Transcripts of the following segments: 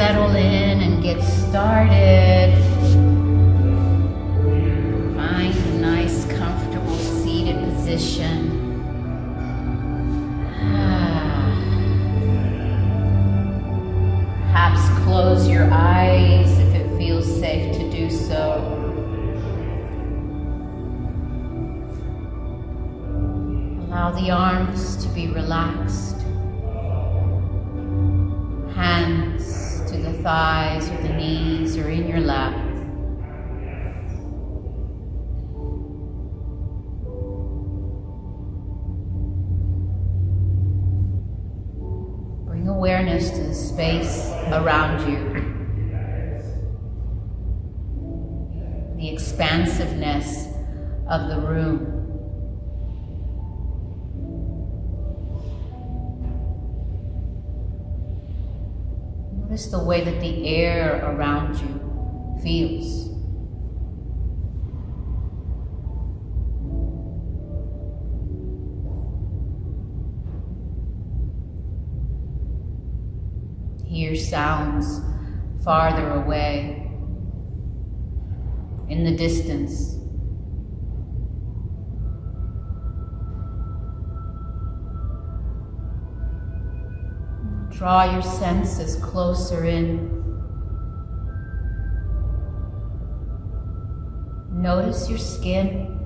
settle in and get started. Find a nice, comfortable seated position. Perhaps close your eyes if it feels safe to do so. Allow the arms to be relaxed. Hands to the thighs or the knees or in your lap. Bring awareness to the space around you. The expansiveness of the room. Notice the way that the air around you feels. Hear sounds farther away, in the distance. Draw your senses closer in. Notice your skin.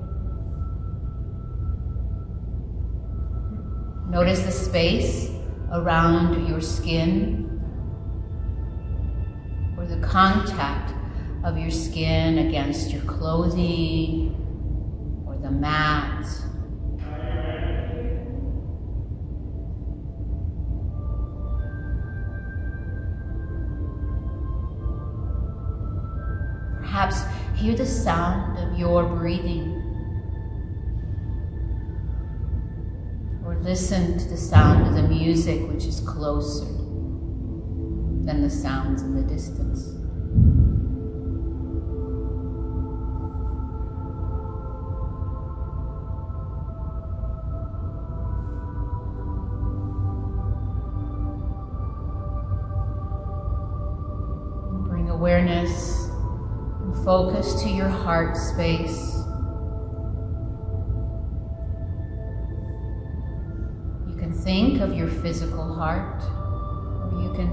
Notice the space around your skin, or the contact of your skin against your clothing or the mat. Perhaps hear the sound of your breathing, or listen to the sound of the music, which is closer than the sounds in the distance. Bring awareness and focus to your heart space. You can think of your physical heart, or you can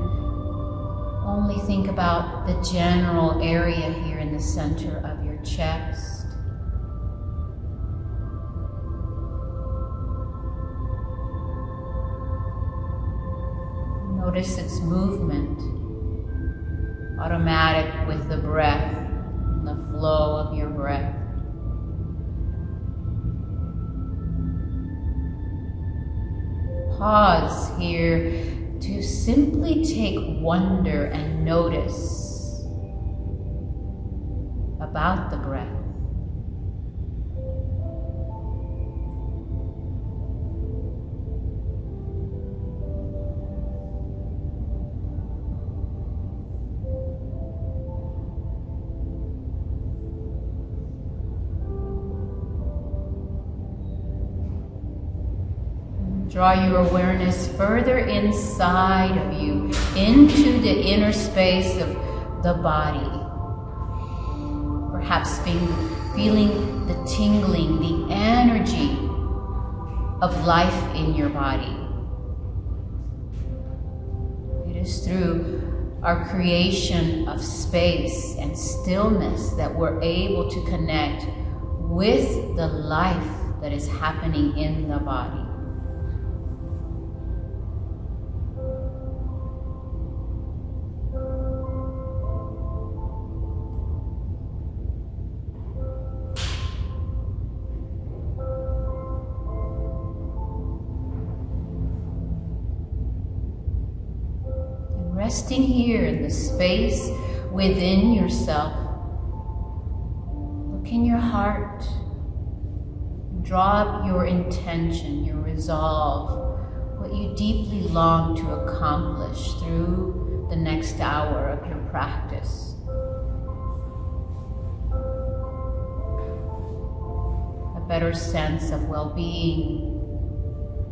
only think about the general area here in the center of your chest. Notice its movement, automatic with the breath, and the flow of your breath. Pause here to simply take wonder and notice about the breath. Draw your awareness further inside of you, into the inner space of the body. Perhaps feeling the tingling, the energy of life in your body. It is through our creation of space and stillness that we're able to connect with the life that is happening in the body. Resting here in the space within yourself. Look in your heart. Draw up your intention, your resolve, what you deeply long to accomplish through the next hour of your practice. A better sense of well-being,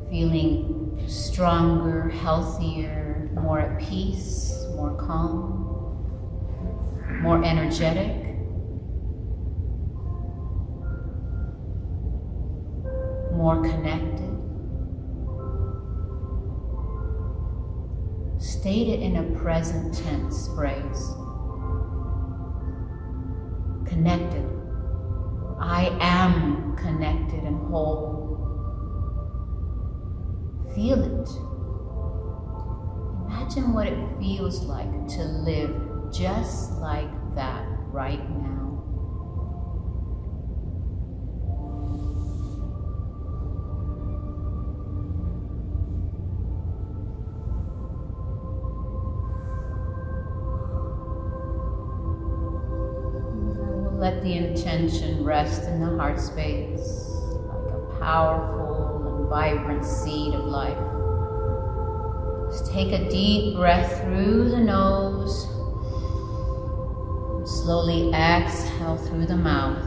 feeling stronger, healthier, more at peace, more calm, more energetic, more connected. State it in a present tense phrase. Connected. I am connected and whole. Feel it. Imagine what it feels like to live just like that right now. Let the intention rest in the heart space like a powerful and vibrant seed of life. Just take a deep breath through the nose. And slowly exhale through the mouth.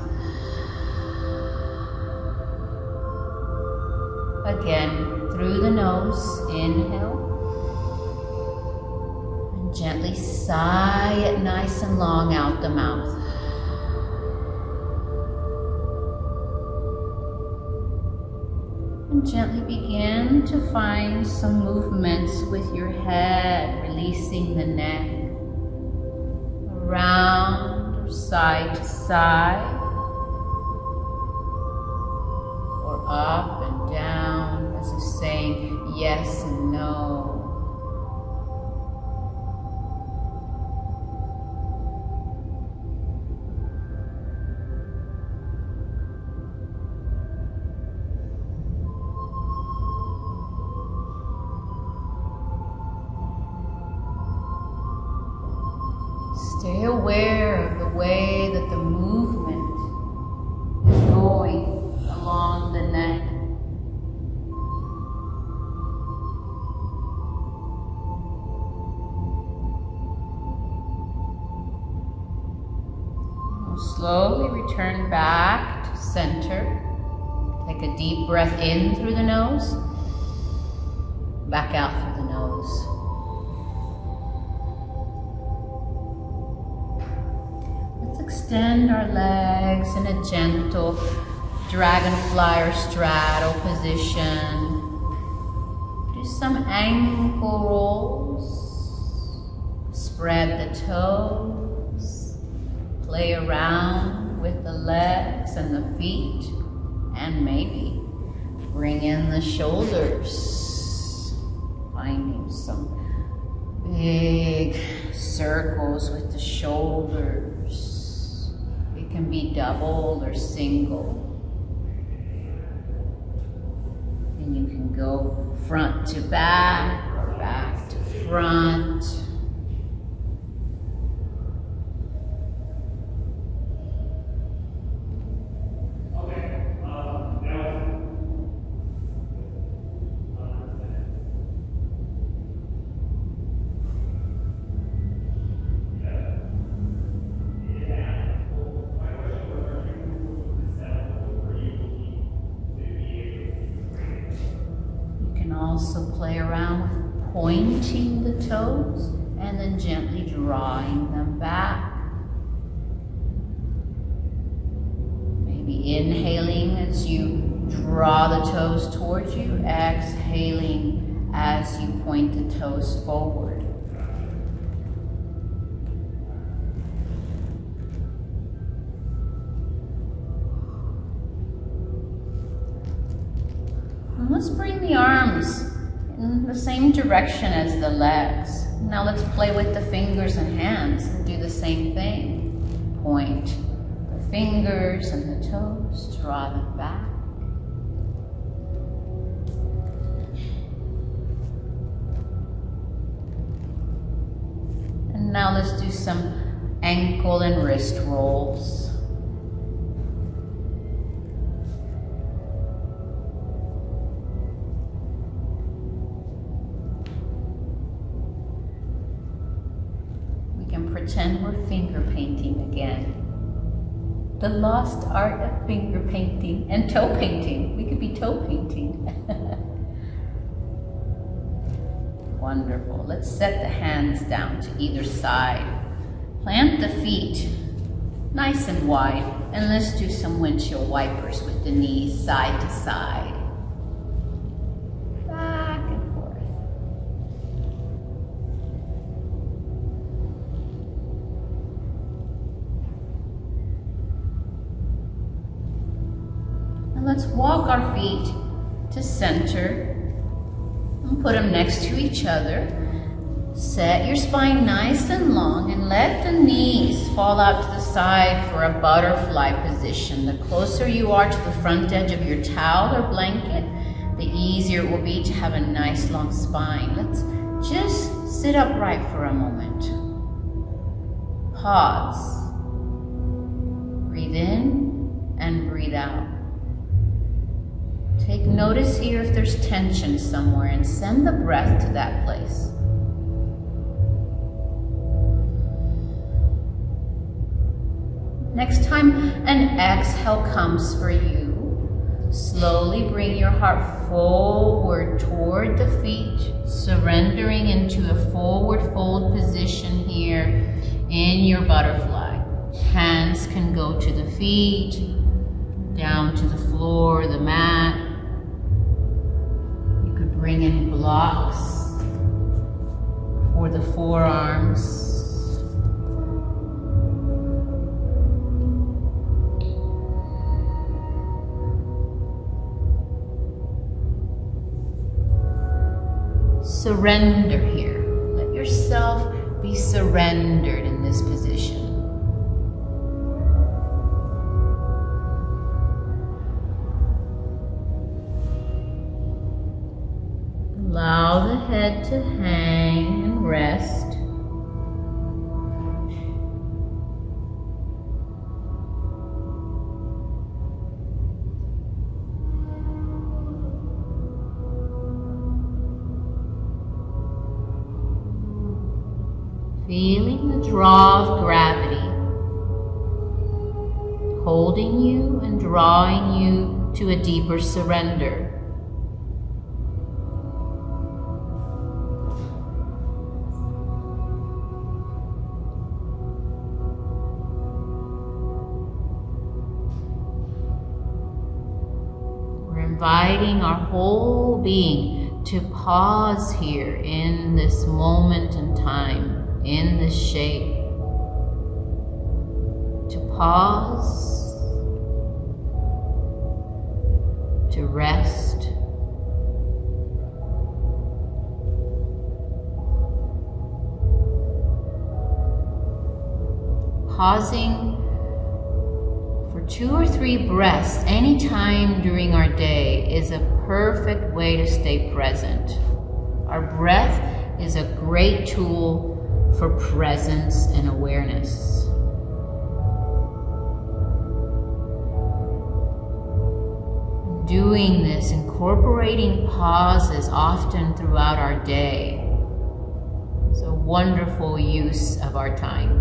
Again, through the nose, inhale. And gently sigh it nice and long out the mouth. And gently begin to find some movements with your head, releasing the neck, around or side to side, or up and down, as if saying yes and no. Stay aware of the way that the movement is going along the neck. We'll slowly return back to center. Take a deep breath in through the nose, back out through the nose. Extend our legs in a gentle dragonfly or straddle position. Do some ankle rolls. Spread the toes. Play around with the legs and the feet. And maybe bring in the shoulders. Finding some big circles with the shoulders. Can be double or single. And you can go front to back or back to front. Also play around with pointing the toes and then gently drawing them back. Maybe inhaling as you draw the toes towards you, exhaling as you point the toes forward. And let's bring the arms in the same direction as the legs. Now let's play with the fingers and hands and do the same thing. Point the fingers and the toes, draw them back. And now let's do some ankle and wrist rolls. Pretend we're finger painting again. The lost art of finger painting and toe painting. We could be toe painting. Wonderful. Let's Let's set the hands down to either side. Plant the feet nice and wide, and let's do some windshield wipers with the knees side to side. Back and forth. And let's walk our feet to center and put them next to each other. Set your spine nice and long and let the knees fall out to the side for a butterfly position. The closer you are to the front edge of your towel or blanket, the easier it will be to have a nice long spine. Let's just sit upright for a moment. Pause. Breathe in and breathe out. Take notice here if there's tension somewhere and send the breath to that place. Next time an exhale comes for you, slowly bring your heart forward toward the feet, surrendering into a forward fold position here in your butterfly. Hands can go to the feet, down to the floor, the mat. You could bring in blocks for the forearms. Surrender here. Let yourself be surrendered in this position. Allow the head to hang and rest. Feeling the draw of gravity, holding you and drawing you to a deeper surrender. We're inviting our whole being to pause here in this moment in time. In this shape, to pause, to rest, pausing for 2 or 3 breaths anytime during our day is a perfect way to stay present. Our breath is a great tool for presence and awareness. Doing this, incorporating pauses often throughout our day, is a wonderful use of our time.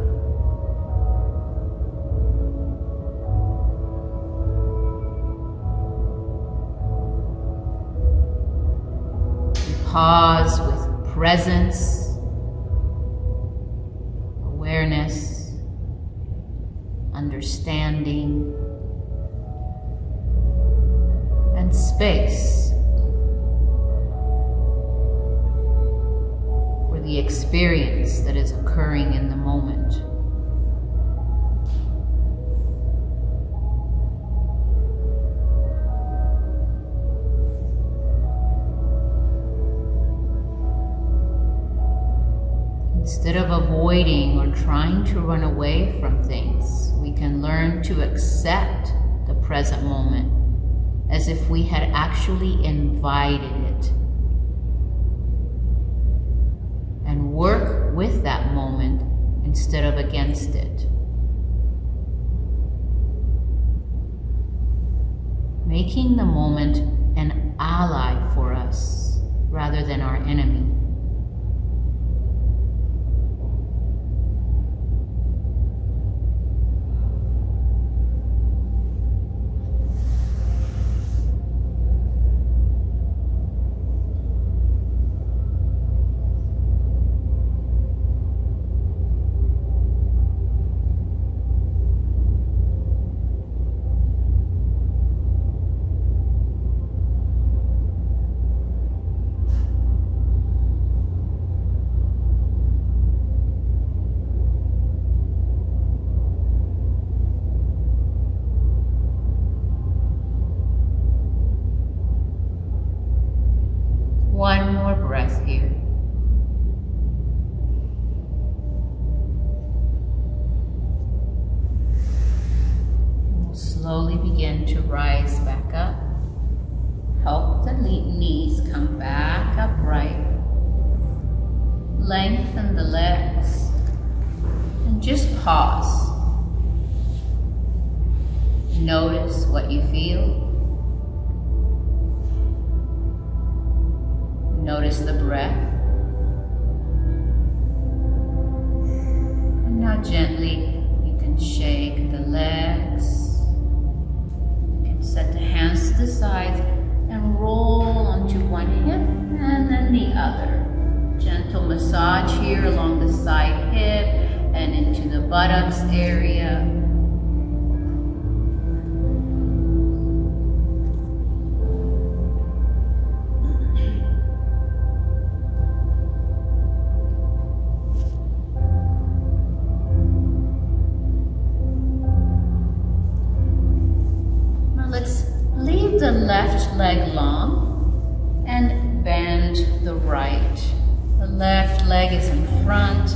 We pause with presence, awareness, understanding, and space for the experience that is occurring in the moment. Instead of avoiding or trying to run away from things, we can learn to accept the present moment as if we had actually invited it, and work with that moment instead of against it. Making the moment an ally for us rather than our enemy. more breath here. We'll slowly begin to rise back up. Help the knees come back upright. Lengthen the legs. And just pause. Notice what you feel. Notice the breath. And now gently you can shake the legs. You can set the hands to the sides and roll onto one hip and then the other. Gentle massage here along the side hip and into the buttocks area. Let's leave the left leg long and bend the right. The left leg is in front.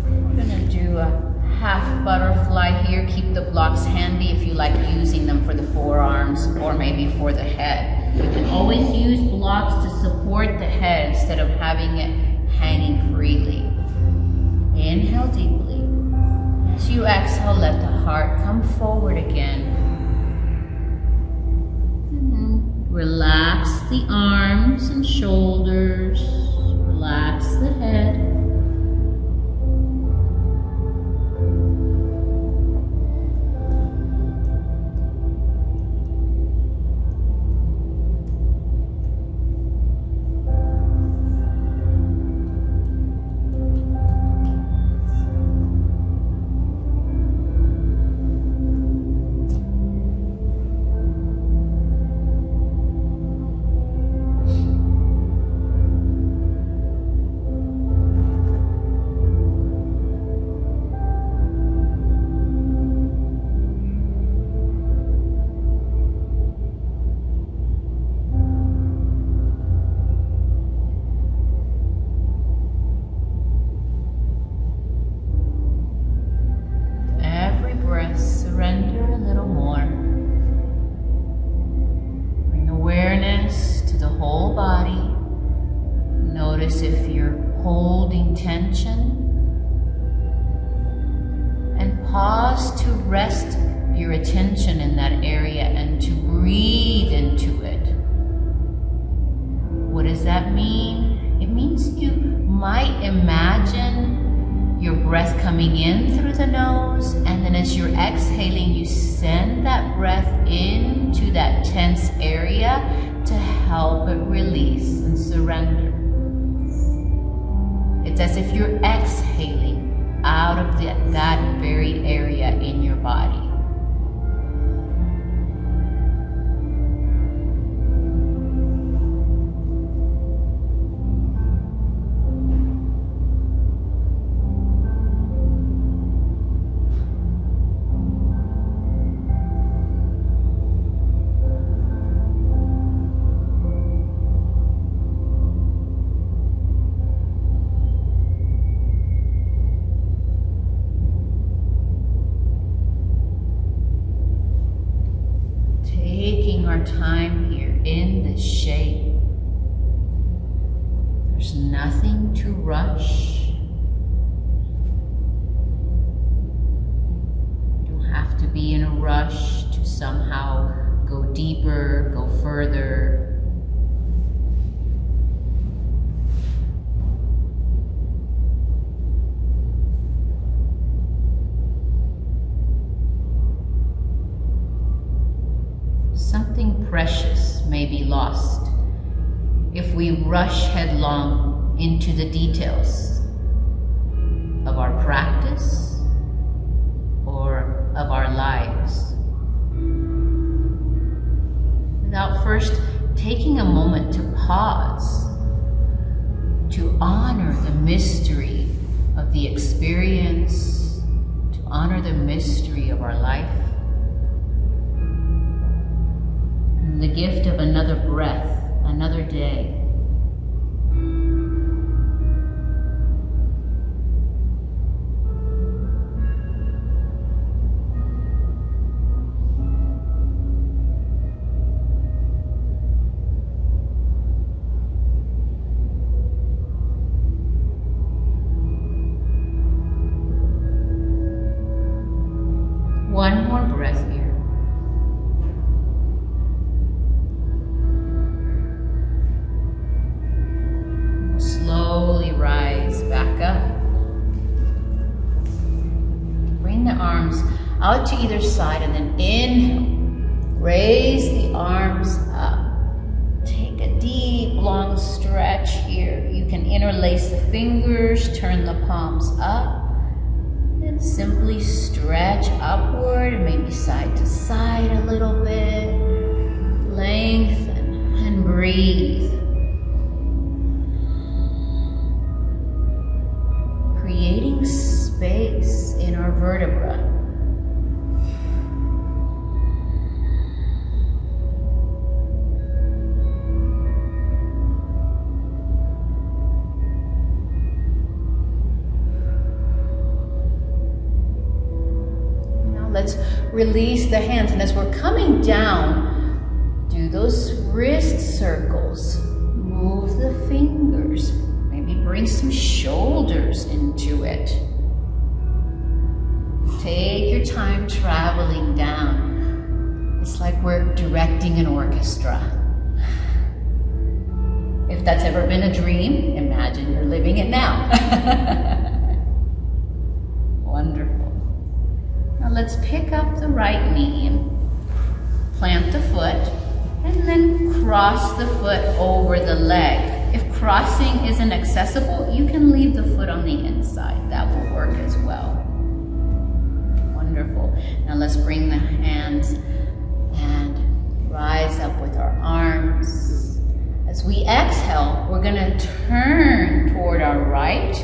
We're gonna do a half butterfly here. Keep the blocks handy if you like using them for the forearms or maybe for the head. You can always use blocks to support the head instead of having it hanging freely. Inhale deeply. As you exhale, let the heart come forward again. Relax the arms and shoulders. Relax the head. Surrender a little more. Bring awareness to the whole body. Notice if you're holding tension. And pause to rest your attention in that area and to breathe into it. What does that mean? It means you might imagine your breath coming in through the nose, and then as you're exhaling, you send that breath into that tense area to help it release and surrender. It's as if you're exhaling out of that very area in your body. Our time here in this shape. There's nothing to rush. You don't have to be in a rush to somehow go deeper, go further. Something precious may be lost if we rush headlong into the details of our practice or of our lives without first taking a moment to pause, to honor the mystery of the experience, to honor the mystery of our life. The gift of another breath, another day. to either side, and then inhale. Raise the arms up. Take a deep, long stretch here. You can interlace the fingers, turn the palms up, and simply stretch upward, maybe side to side a little bit. Lengthen and breathe. Creating space in our vertebra. Let's release the hands, and as we're coming down, do those wrist circles. Move the fingers. Maybe bring some shoulders into it. Take your time traveling down. It's like we're directing an orchestra. If that's ever been a dream, imagine you're living it now. Wonderful. Now let's pick up the right knee and plant the foot, and then cross the foot over the leg. If crossing isn't accessible, you can leave the foot on the inside. That will work as well. Wonderful. Now let's bring the hands and rise up with our arms. As we exhale, we're going to turn toward our right,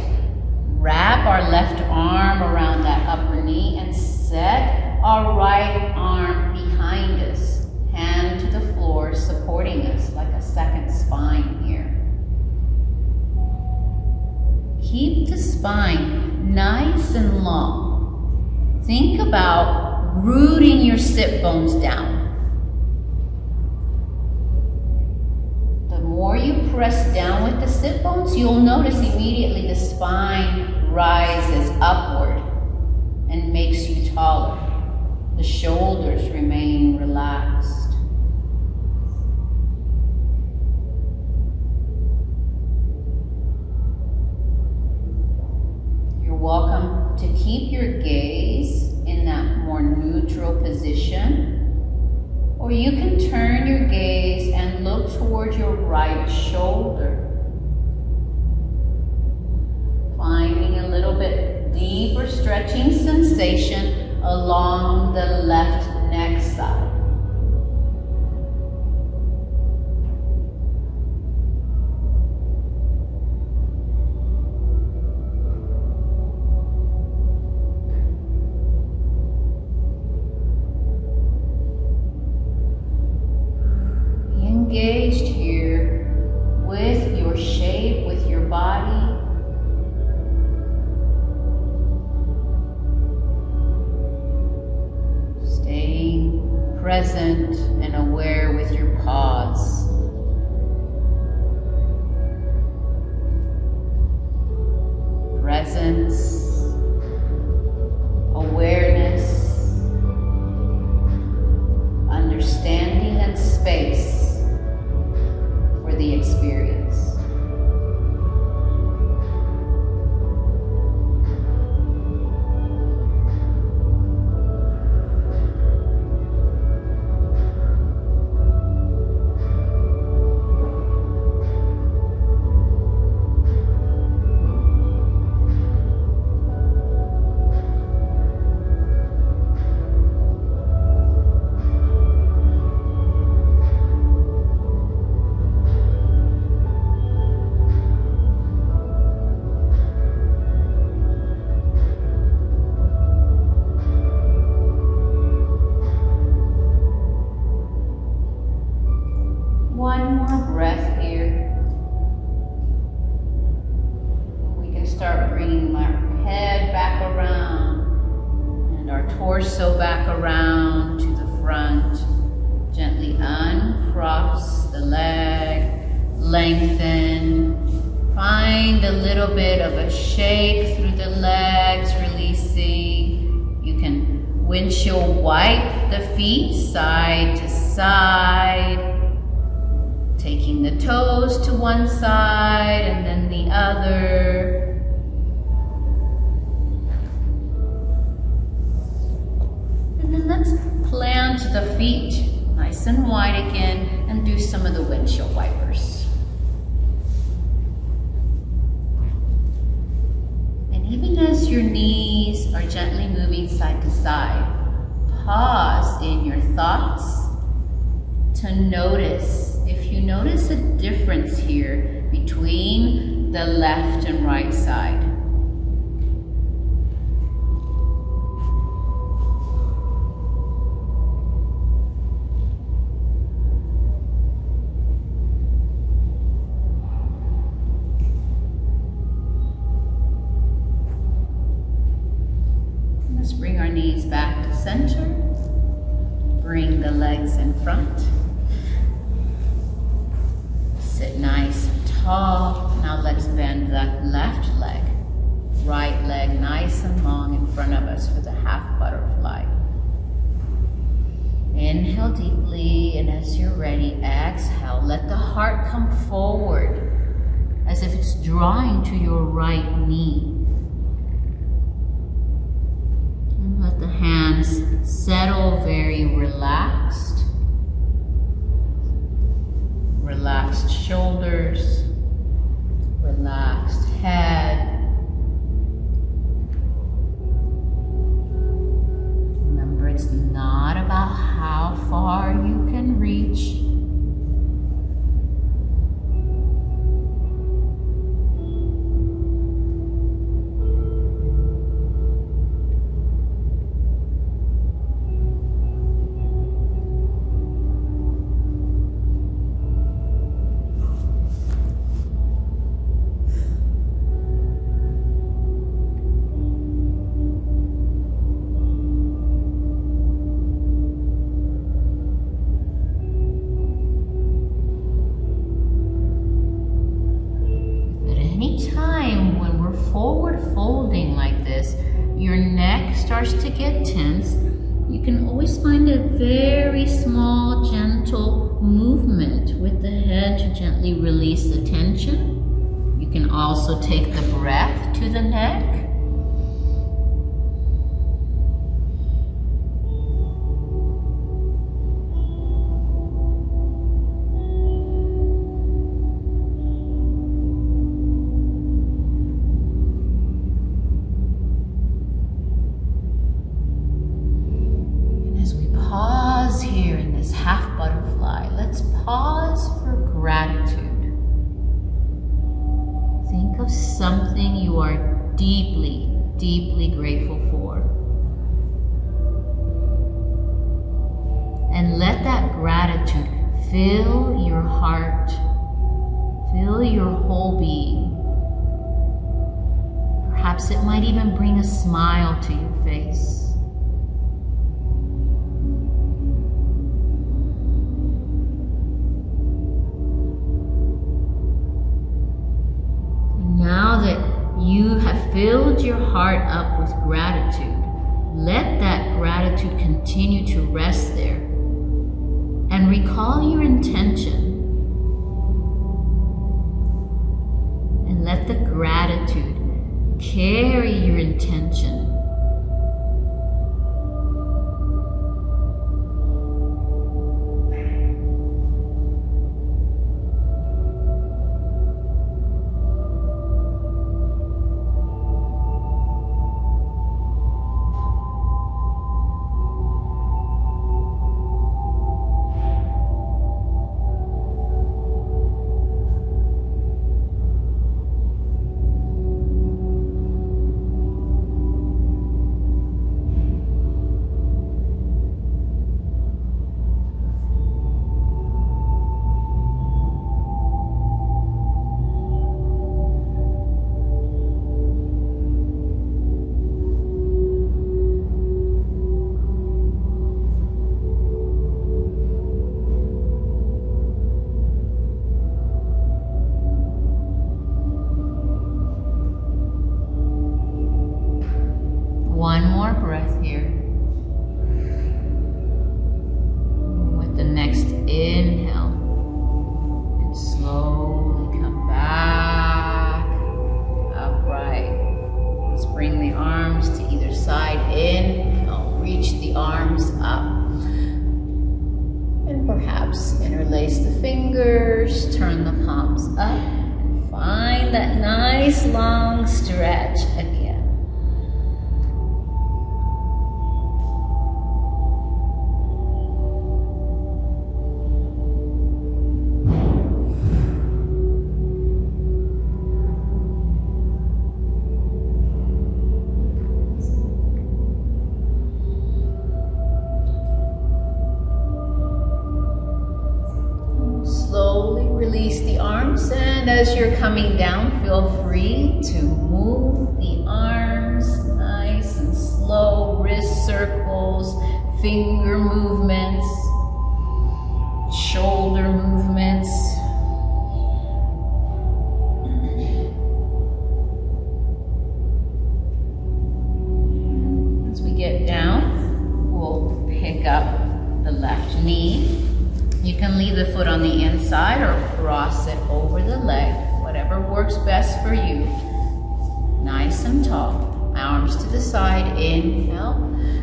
wrap our left arm around that upper knee, and set our right arm behind us, hand to the floor, supporting us like a second spine here. Keep the spine nice and long. Think about rooting your sit bones down. The more you press down with the sit bones, you'll notice immediately the spine rises upward and makes you taller. The shoulders remain relaxed. You're welcome to keep your gaze in that more neutral position, or you can turn your gaze and look toward your right shoulder. Finding a little bit deeper stretching sensation along the left neck side. Be engaged here with your shape, with your body. Present and aware with your pause. Presence, awareness, understanding, and space for the experience. One more breath here. We can start bringing our head back around and our torso back around to the front. Gently uncross the leg, lengthen. Find a little bit of a shake through the legs, releasing. You can windshield wipe the feet side to side. Taking the toes to one side and then the other. And let's plant the feet nice and wide again and do some of the windshield wipers. And even as your knees are gently moving side to side, pause in your thoughts to notice, if you notice a difference here between the left and right side. Let's bring our knees back to center. Bring the legs in front. Sit nice and tall. Now let's bend that left leg. Right leg nice and long in front of us for the half butterfly. Inhale deeply, and as you're ready, exhale. Let the heart come forward as if it's drawing to your right knee. And let the hands settle very relaxed. Relaxed shoulders, relaxed head. Remember, it's not about how far you can reach. Anytime when we're forward folding like this, your neck starts to get tense, you can always find a very small, gentle movement with the head to gently release the tension. You can also take the breath to the neck. Pause here in this half butterfly. Let's pause for gratitude. Think of something you are deeply, deeply grateful for. And let that gratitude fill your heart, fill your whole being. Perhaps it might even bring a smile to your face. Now that you have filled your heart up with gratitude, let that gratitude continue to rest there. And recall your intention. And let the gratitude carry your intention. shoulders, turn the palms up, and find that nice long stretch again. Release the arms, and as you're coming down, feel free to move the arms nice and slow, wrist circles, finger movements, shoulder movements. As we get down, we'll pick up the left knee. You can leave the foot on the inside or cross it over the leg, whatever works best for you. Nice and tall. Arms to the side, inhale.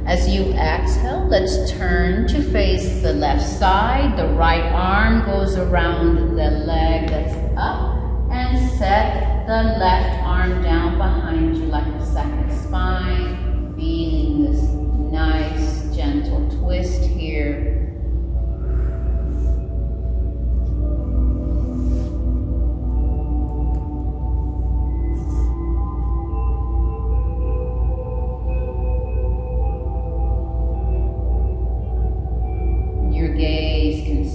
As you exhale, let's turn to face the left side. The right arm goes around the leg that's up, and set the left arm down behind you like a second spine. Feeling this nice, gentle twist here.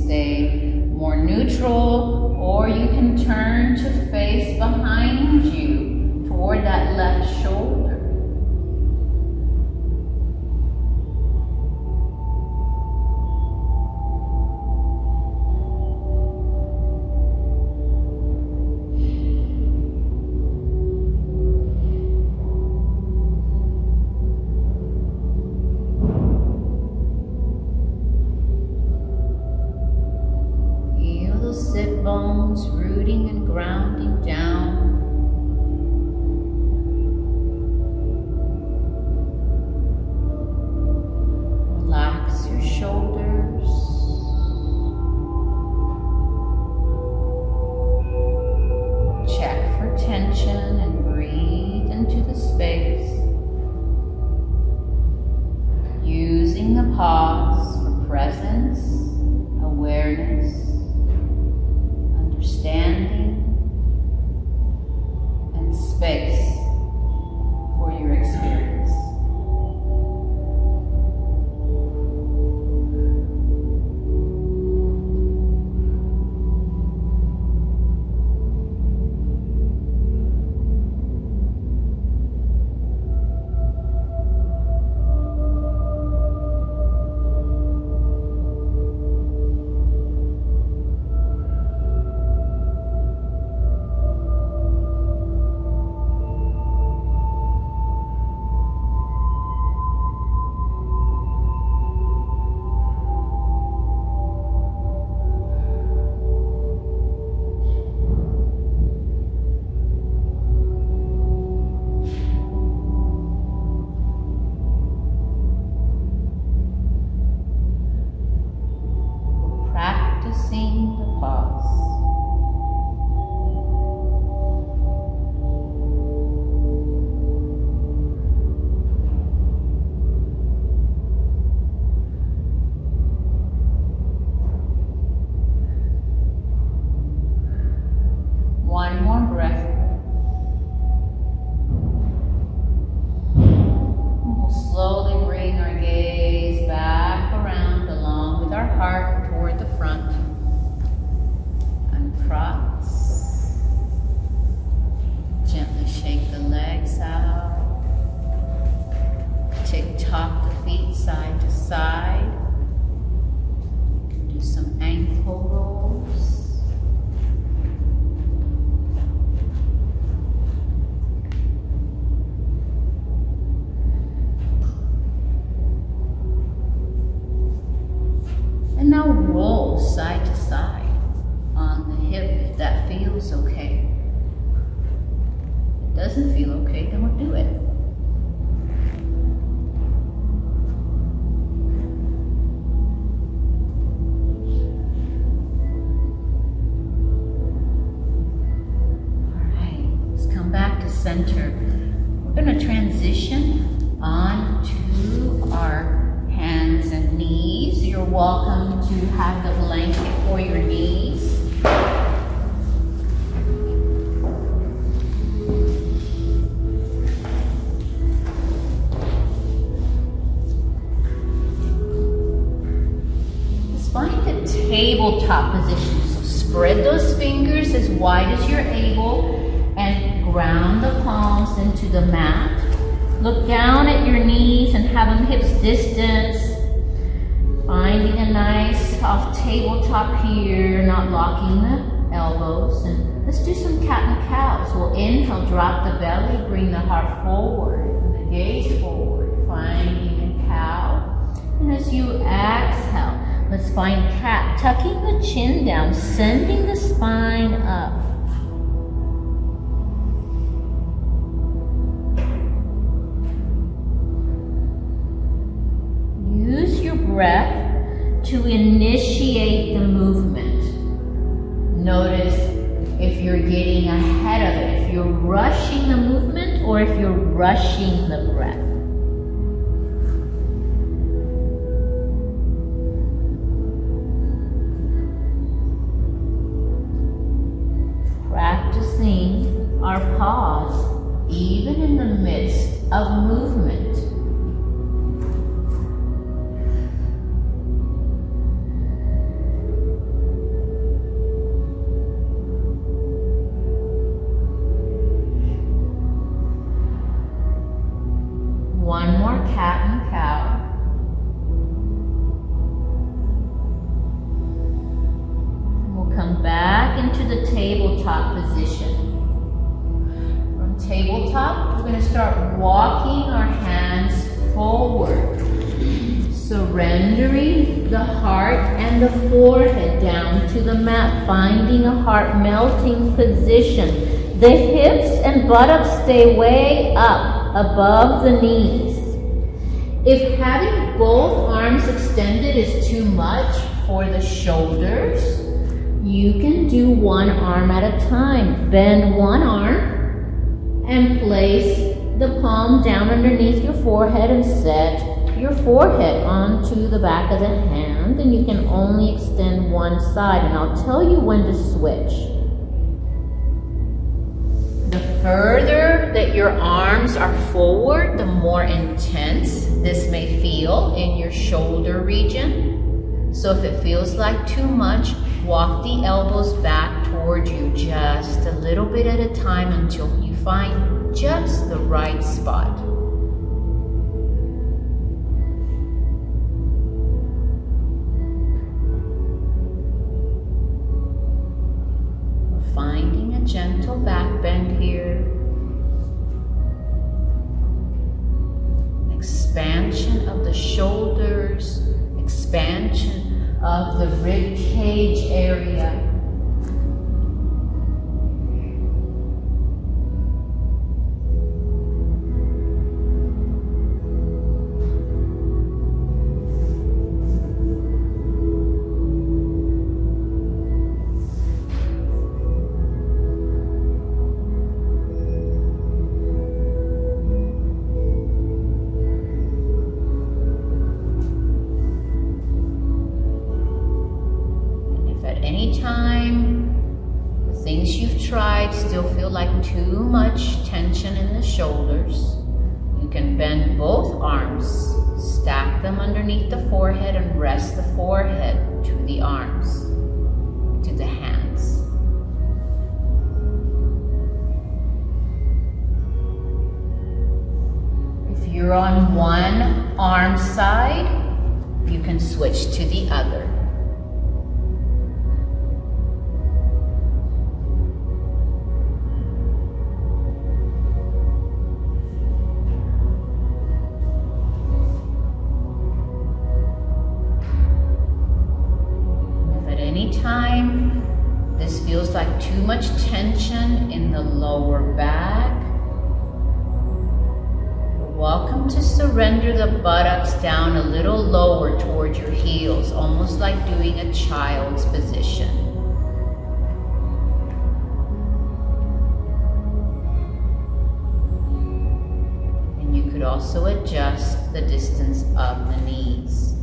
Stay more neutral, or you can turn to face behind you toward that left shoulder. Sit bones rooting and grounding down. Relax your shoulders. Check for tension and breathe into the space. Using the pause for presence, awareness, understanding, and space for your experience. Practicing the pause. One more breath. We'll slowly bring our gaze back around along with our heart toward the front. Uncross. Gently shake the legs out. Tick-tock the feet side to side. Do some ankle rolls. And now roll side to side on the hip if that feels okay. If it doesn't feel okay, then we'll do it. center. We're going to transition on to our hands and knees. You're welcome to have the blanket for your knees. Just find the tabletop position. So spread those fingers as wide as you're able and ground the palms into the mat. Look down at your knees and have them hips distance. Finding a nice soft tabletop here, not locking the elbows. And let's do some cat and cows. We'll inhale, drop the belly, bring the heart forward, and the gaze forward. Finding a cow. And as you exhale, let's find cat, tucking the chin down, sending the spine up. Use your breath to initiate the movement. Notice if you're getting ahead of it, if you're rushing the movement or if you're rushing the breath. Practicing our pause even in the midst of movement. One more cat and cow. And we'll come back into the tabletop position. From tabletop, we're going to start walking our hands forward, surrendering the heart and the forehead down to the mat, finding a heart melting position. The hips and buttocks stay way up above the knees. If having both arms extended is too much for the shoulders, you can do one arm at a time. Bend one arm and place the palm down underneath your forehead and set your forehead onto the back of the hand, and you can only extend one side, and I'll tell you when to switch. The further that your arms are forward, the more intense this may feel in your shoulder region. So if it feels like too much, walk the elbows back toward you just a little bit at a time until you find just the right spot. We're finding a gentle back bend here. Expansion of the shoulders, expansion of the rib cage area. Anytime the things you've tried still feel like too much tension in the shoulders, you can bend both arms, stack them underneath the forehead, and rest the forehead to the arms, to the hands. If you're on one arm side, you can switch to the other. Anytime this feels like too much tension in the lower back, you're welcome to surrender the buttocks down a little lower towards your heels, almost like doing a child's position. also adjust the distance of the knees.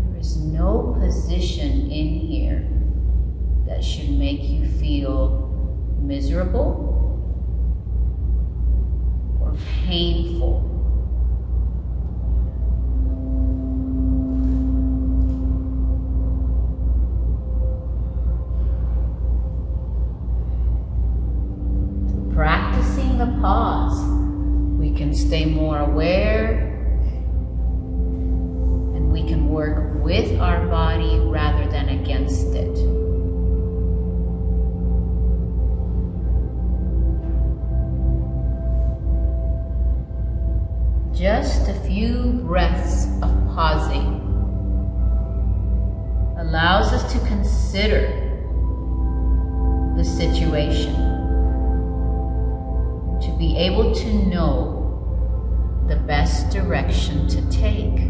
There is no position in here that should make you feel miserable or painful. Practicing the pause, we can stay more aware and we can work with our body rather than against it. Just a few breaths of pausing allows us to consider the situation, to be able to know the best direction to take.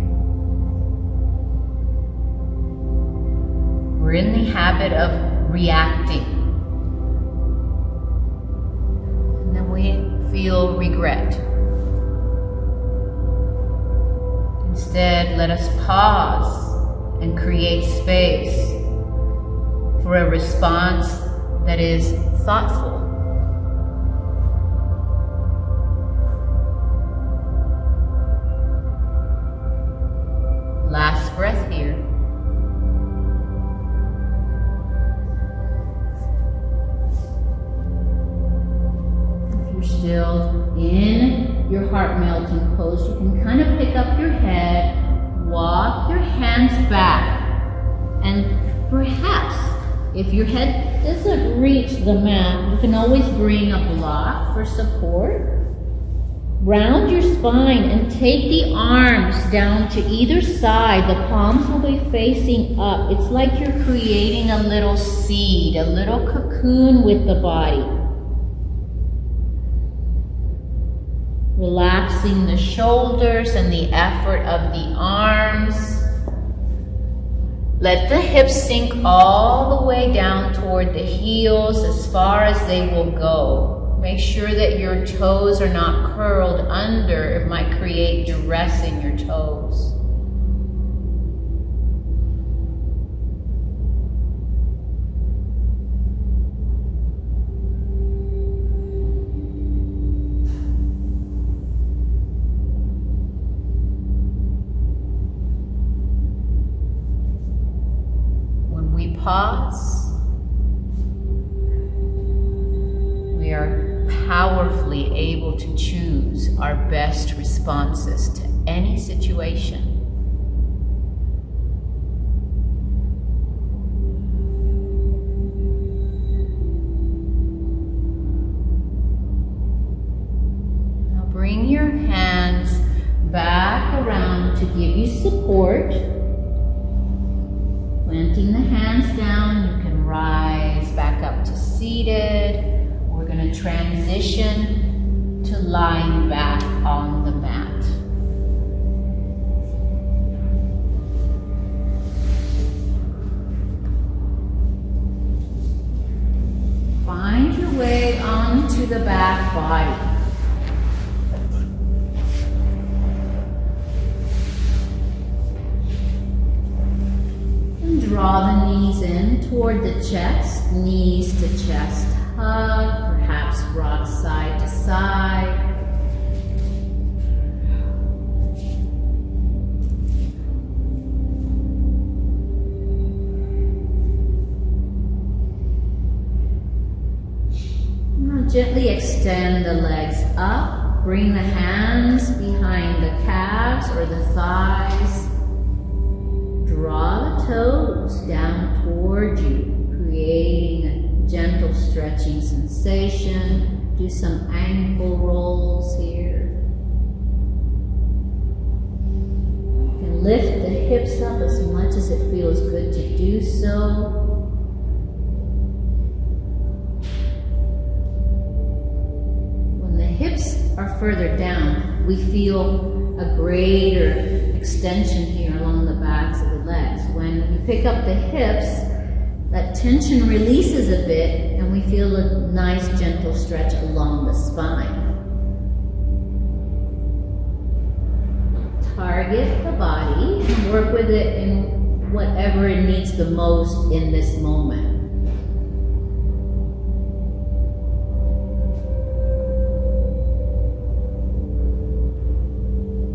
We're in the habit of reacting, and then we feel regret. Instead, let us pause and create space for a response that is thoughtful. Last breath here. If you're still in your heart melting pose, you can kind of pick up your head, walk your hands back, and perhaps if your head doesn't reach the mat, you can always bring a block for support. Round your spine and take the arms down to either side. The palms will be facing up. It's like you're creating a little seed, a little cocoon with the body. Relaxing the shoulders and the effort of the arms. Let the hips sink all the way down toward the heels as far as they will go. Make sure that your toes are not curled under. It might create duress in your toes. When we pause, we are powerfully able to choose our best responses to any situation. Now bring your hands back around to give you support. Planting the hands down, you can rise back up to seated. We're going to transition to lying back on the mat. Find your way onto the back body. And draw the knees in toward the chest, knees to chest hug, perhaps rock side to side. Now gently extend the legs up, bring the hands behind the calves or the thighs. Draw the toes down toward you, creating a gentle stretching sensation. Do some ankle rolls here. You can lift the hips up as much as it feels good to do so. When the hips are further down, we feel a greater extension here along the backs of the legs. When you pick up the hips, that tension releases a bit and we feel a nice gentle stretch along the spine. target the body and work with it in whatever it needs the most in this moment.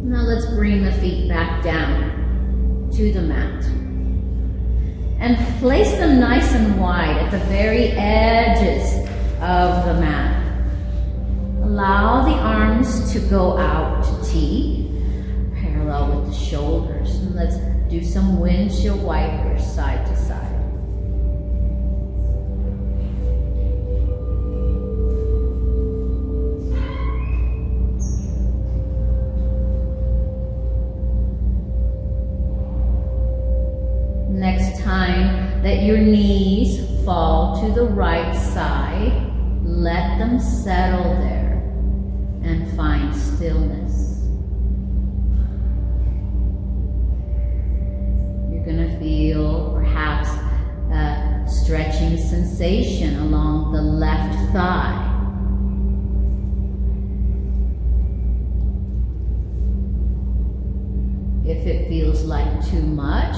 Now let's bring the feet back down to the mat. And place them nice and wide at the very edges of the mat. Allow the arms to go out to T, parallel with the shoulders. And let's do some windshield wipers side to side. Next time that your knees fall to the right side, let them settle there and find stillness. You're going to feel perhaps a stretching sensation along the left thigh. If it feels like too much,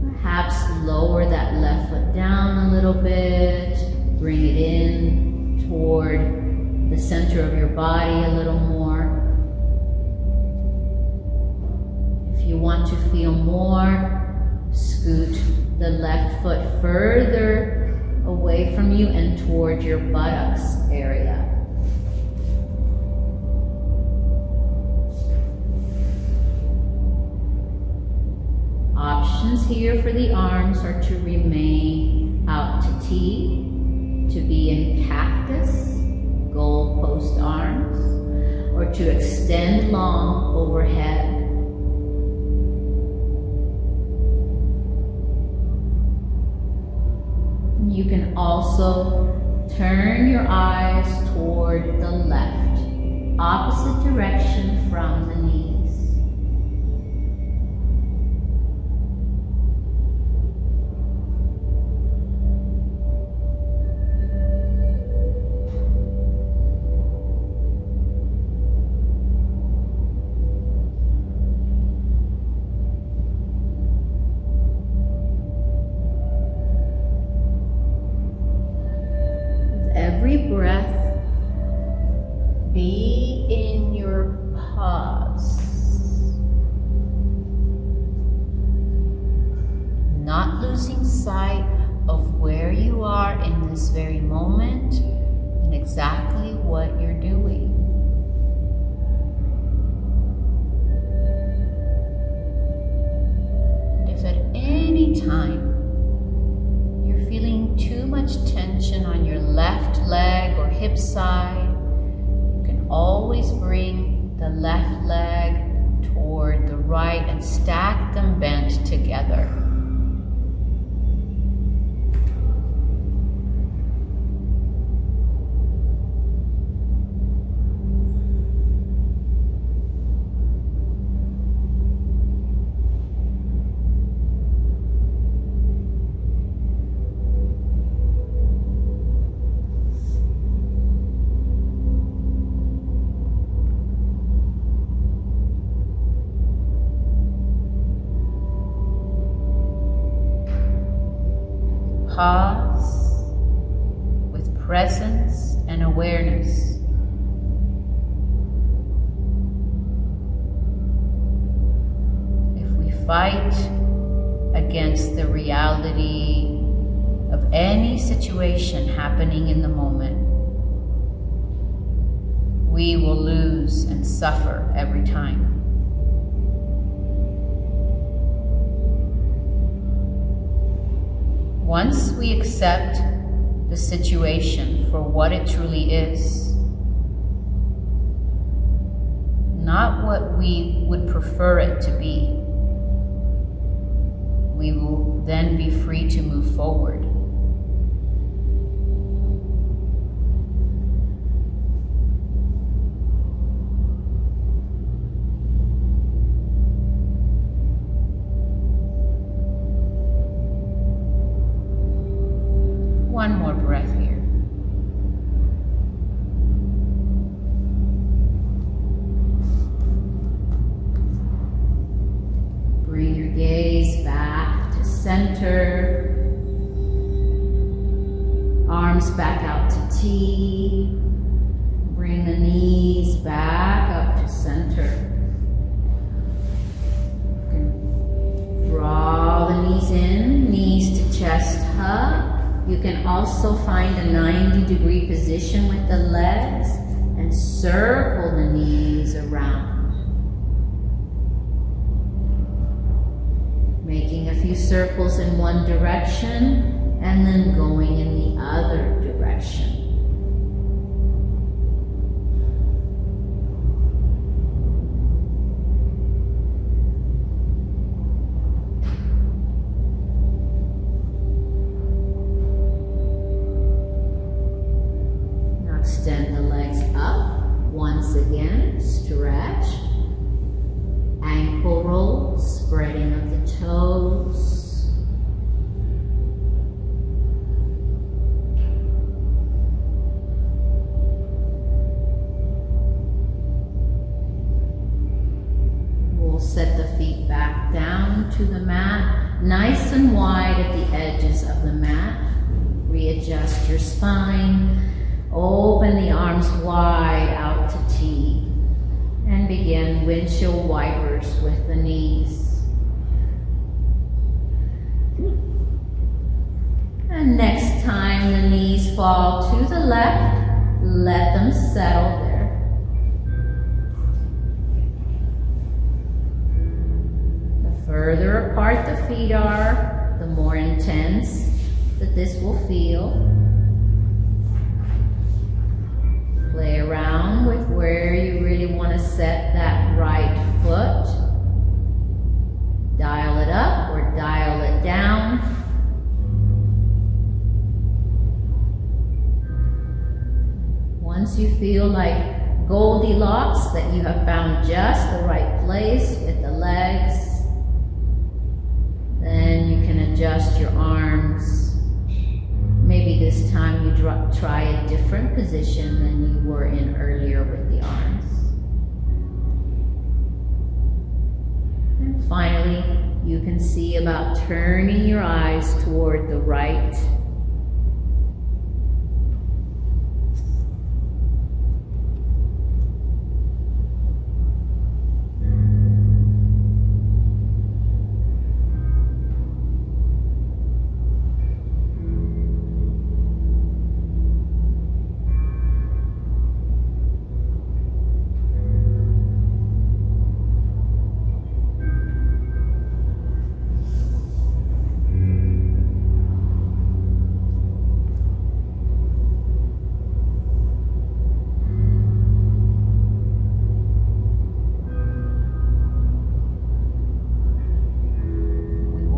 perhaps lower that left foot down a little bit, bring it in toward the center of your body a little more. If you want to feel more, scoot the left foot further away from you and toward your buttocks area. Options here for the arms are to remain out to T, to be in cactus, goalpost arms, or to extend long overhead. You can also turn your eyes toward the left, opposite direction from the knees. Every breath, be in your pause. Not losing sight of where you are in this very moment and exactly what you're doing. And if at any time you're feeling too much tension on your left leg or hip side, you can always bring the left leg toward the right and stack them bent together. Pause with presence and awareness. If we fight against the reality of any situation happening in the moment, we will lose and suffer every time. Once we accept the situation for what it truly is, not what we would prefer it to be, we will then be free to move forward. One more breath here. arms back out to T. Bring the knees back up to center. Draw the knees in, knees to chest hug. You can also find a 90-degree position with the legs and circle the knees around. Making a few circles in one direction and then going in the other direction. Extend the legs up. Once again, stretch. Ankle roll, spreading of the toes. We'll set the feet back down to the mat, nice and wide at the edges of the mat. Readjust your spine. Open the arms wide out to T and begin windshield wipers with the knees. And next time the knees fall to the left, let them settle there. The further apart the feet are, the more intense that this will feel. Play around with where you really want to set that right foot. Dial it up or dial it down. Once you feel like Goldilocks, that you have found just the right place with the legs, then you can adjust your arms. Maybe this time you try a different position than you were in earlier with the arms. And finally, you can see about turning your eyes toward the right.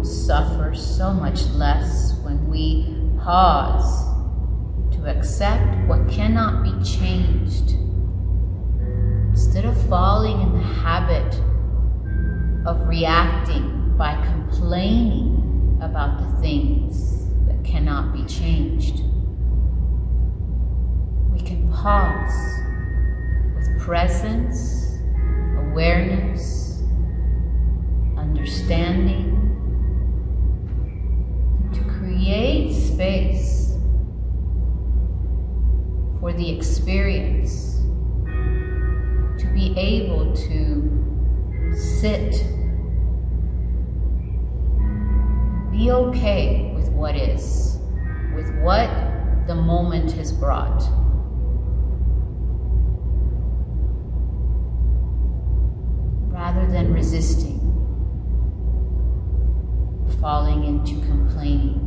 Suffer so much less when we pause to accept what cannot be changed, instead of falling in the habit of reacting by complaining about the things that cannot be changed. We can pause with presence, awareness, understanding, create space for the experience to be able to sit, be okay with what is, with what the moment has brought. Rather than resisting, falling into complaining.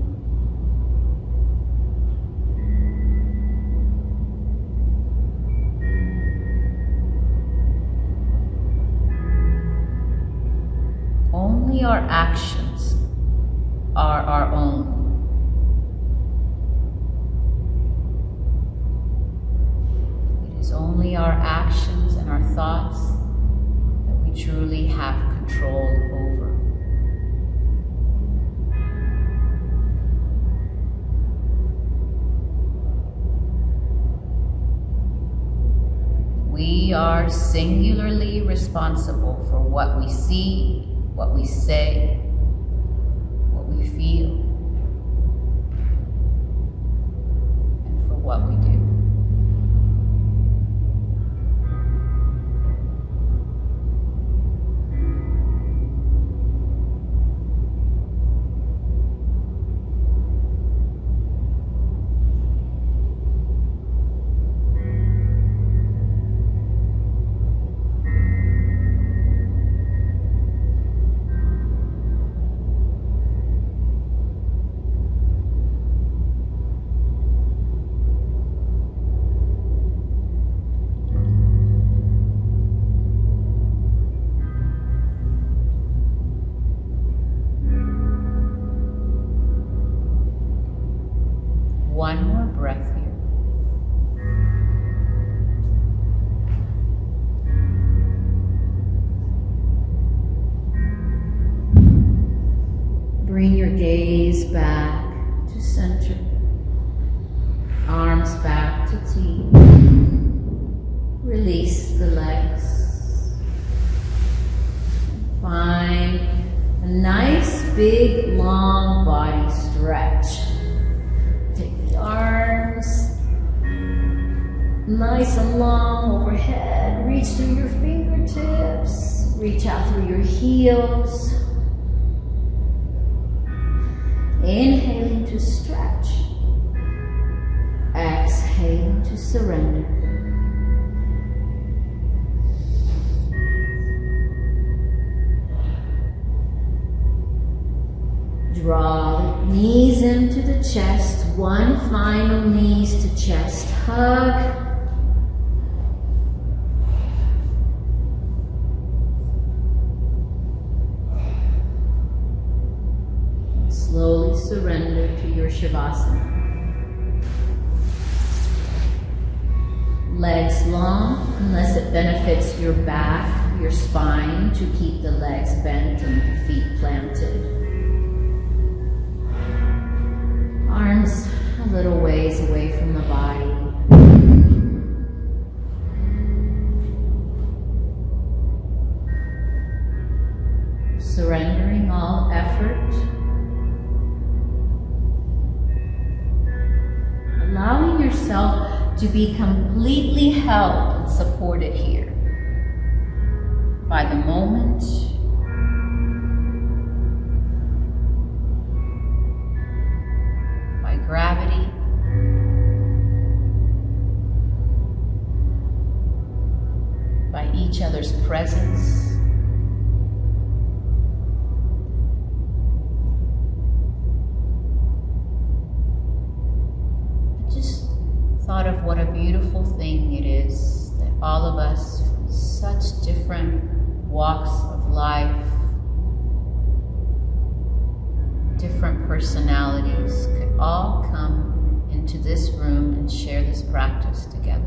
Only our actions are our own. It is only our actions and our thoughts that we truly have control over. We are singularly responsible for what we see, what we say, what we feel. one more breath here. Bring your gaze back to center. Arms back to T. Release the legs. Find a nice, big, long body stretch. Take the arms nice and long overhead. Reach through your fingertips. Reach out through your heels. Inhaling to stretch. Exhaling to surrender. Draw the knees into the chest. One final knees to chest hug. Slowly surrender to your Shavasana. Legs long, unless it benefits your back, your spine, to keep the legs bent and the feet planted. Arms a little ways away from the body. Surrendering all effort. Allowing yourself to be completely held and supported here by the moment, by gravity, by each other's presence. Thought of what a beautiful thing it is that all of us from such different walks of life, different personalities, could all come into this room and share this practice together.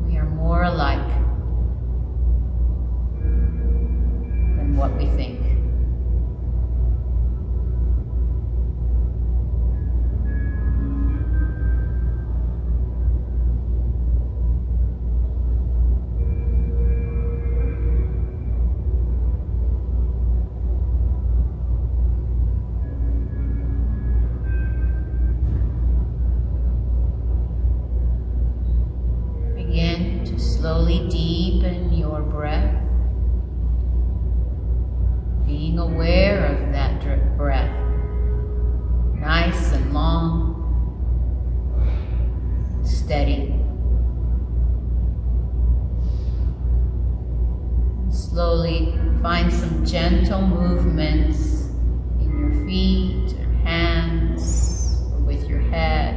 We are more alike what we think. Begin to slowly deepen your breath. Being aware of that breath, nice and long, steady. Slowly find some gentle movements in your feet or hands or with your head.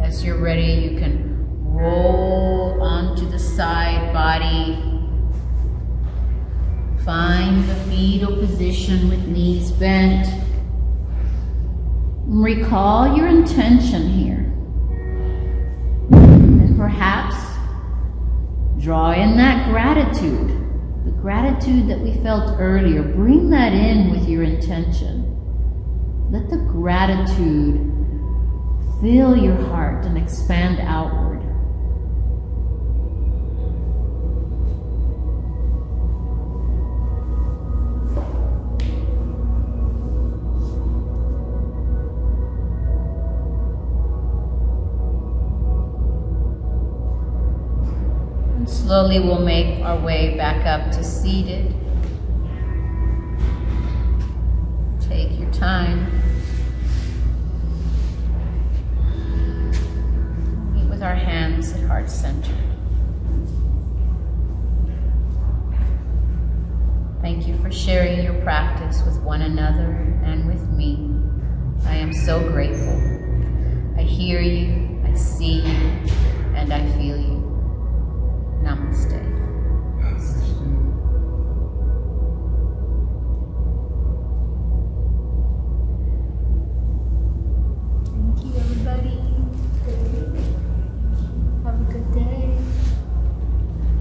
As you're ready, you can roll onto the side body. Find the fetal position with knees bent. Recall your intention here. And perhaps draw in that gratitude. The gratitude that we felt earlier. Bring that in with your intention. Let the gratitude fill your heart and expand outward. Slowly we'll make our way back up to seated. Take your time. Meet with our hands at heart center. Thank you for sharing your practice with one another and with me. I am so grateful. I hear you, I see you.